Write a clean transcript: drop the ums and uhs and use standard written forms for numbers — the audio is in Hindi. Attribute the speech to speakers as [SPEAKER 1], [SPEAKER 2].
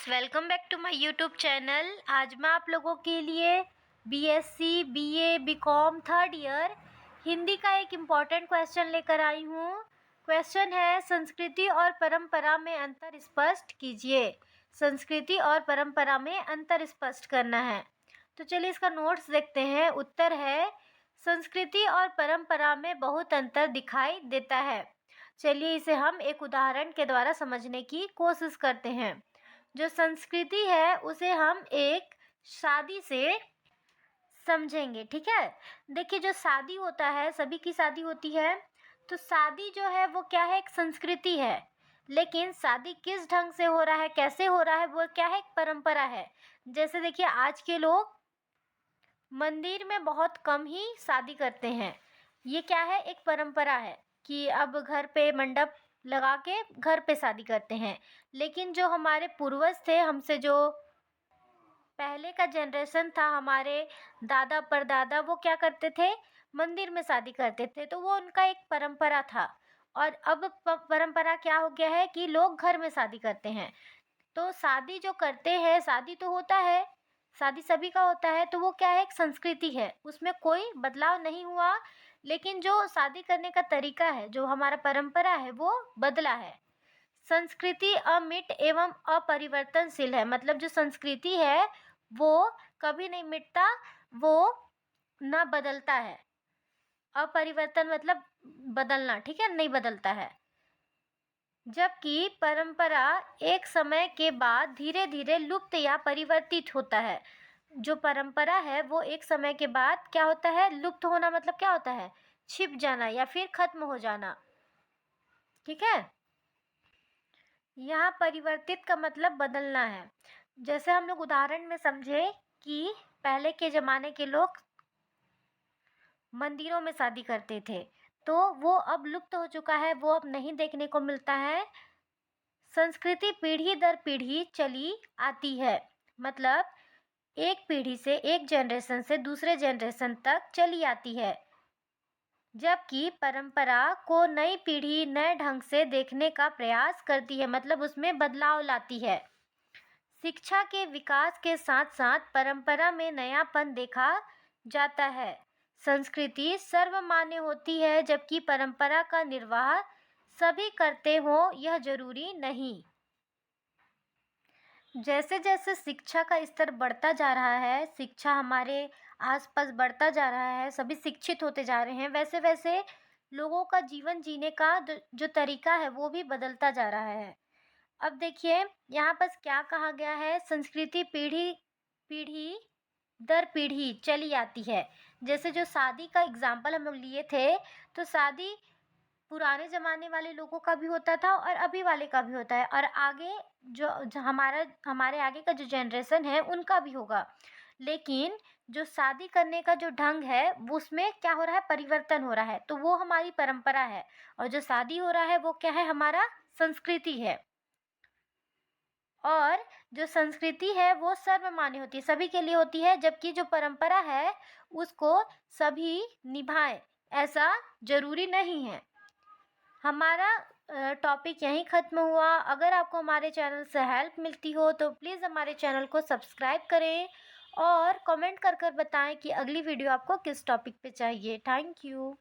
[SPEAKER 1] Welcome back to my YouTube channel. आज मैं आप लोगों के लिए BSc, BA, BCom third year Hindi का एक इम्पॉर्टेंट क्वेश्चन लेकर आई हूँ। क्वेश्चन है, संस्कृति और परंपरा में अंतर स्पष्ट कीजिए। संस्कृति और परंपरा में अंतर स्पष्ट करना है। तो चलिए इसका नोट्स देखते हैं। उत्तर है, संस्कृति और परंपरा में बहुत अंतर दिखाई देता है। चलिए इसे हम एक उदाहरण के द्वारा समझने की कोशिश करते हैं। जो संस्कृति है उसे हम एक शादी से समझेंगे, ठीक है। देखिए, जो शादी होता है, सभी की शादी होती है, तो शादी जो है वो क्या है, एक संस्कृति है। लेकिन शादी किस ढंग से हो रहा है, कैसे हो रहा है, वो क्या है, एक परंपरा है। जैसे देखिए, आज के लोग मंदिर में बहुत कम ही शादी करते हैं। ये क्या है, एक परंपरा है कि अब घर पे मंडप लगा के घर पे शादी करते हैं। लेकिन जो हमारे पूर्वज थे, हमसे जो पहले का जनरेशन था, हमारे दादा परदादा, वो क्या करते थे, मंदिर में शादी करते थे। तो वो उनका एक परंपरा था। और अब परंपरा क्या हो गया है कि लोग घर में शादी करते हैं। तो शादी जो करते हैं, शादी तो होता है, शादी सभी का होता है, तो वो क्या है, एक संस्कृति है, उसमें कोई बदलाव नहीं हुआ। लेकिन जो शादी करने का तरीका है, जो हमारा परंपरा है, वो बदला है। संस्कृति अमिट एवं अपरिवर्तनशील है। मतलब जो संस्कृति है वो कभी नहीं मिटता, वो न बदलता है। अपरिवर्तन मतलब बदलना, ठीक है, नहीं बदलता है। जबकि परंपरा एक समय के बाद धीरे धीरे लुप्त या परिवर्तित होता है। जो परंपरा है वो एक समय के बाद क्या होता है, लुप्त होना। मतलब क्या होता है, छिप जाना या फिर खत्म हो जाना, ठीक है। यहाँ परिवर्तित का मतलब बदलना है। जैसे हम लोग उदाहरण में समझे कि पहले के ज़माने के लोग मंदिरों में शादी करते थे, तो वो अब लुप्त हो चुका है, वो अब नहीं देखने को मिलता है। संस्कृति पीढ़ी दर पीढ़ी चली आती है। मतलब एक पीढ़ी से, एक जनरेशन से दूसरे जनरेशन तक चली आती है। जबकि परंपरा को नई पीढ़ी नए ढंग से देखने का प्रयास करती है, मतलब उसमें बदलाव लाती है। शिक्षा के विकास के साथ साथ परंपरा में नयापन देखा जाता है। संस्कृति सर्वमान्य होती है, जबकि परंपरा का निर्वाह सभी करते हों यह जरूरी नहीं। जैसे जैसे शिक्षा का स्तर बढ़ता जा रहा है, शिक्षा हमारे आसपास बढ़ता जा रहा है, सभी शिक्षित होते जा रहे हैं, वैसे वैसे लोगों का जीवन जीने का जो तरीका है वो भी बदलता जा रहा है। अब देखिए, यहाँ पर क्या कहा गया है, संस्कृति पीढ़ी पीढ़ी दर पीढ़ी चली आती है। जैसे जो शादी का एग्जाम्पल हम लोग लिए थे, तो शादी पुराने ज़माने वाले लोगों का भी होता था और अभी वाले का भी होता है, और आगे जो हमारे आगे का जो जनरेशन है उनका भी होगा। लेकिन जो शादी करने का जो ढंग है वो, उसमें क्या हो रहा है, परिवर्तन हो रहा है। तो वो हमारी परंपरा है, और जो शादी हो रहा है वो क्या है, हमारा संस्कृति है। और जो संस्कृति है वो सर्वमान्य होती है, सभी के लिए होती है, जबकि जो परंपरा है उसको सभी निभाएं ऐसा जरूरी नहीं है। हमारा टॉपिक यहीं ख़त्म हुआ। अगर आपको हमारे चैनल से हेल्प मिलती हो तो प्लीज़ हमारे चैनल को सब्सक्राइब करें और कमेंट कर कर बताएं कि अगली वीडियो आपको किस टॉपिक पे चाहिए। Thank you.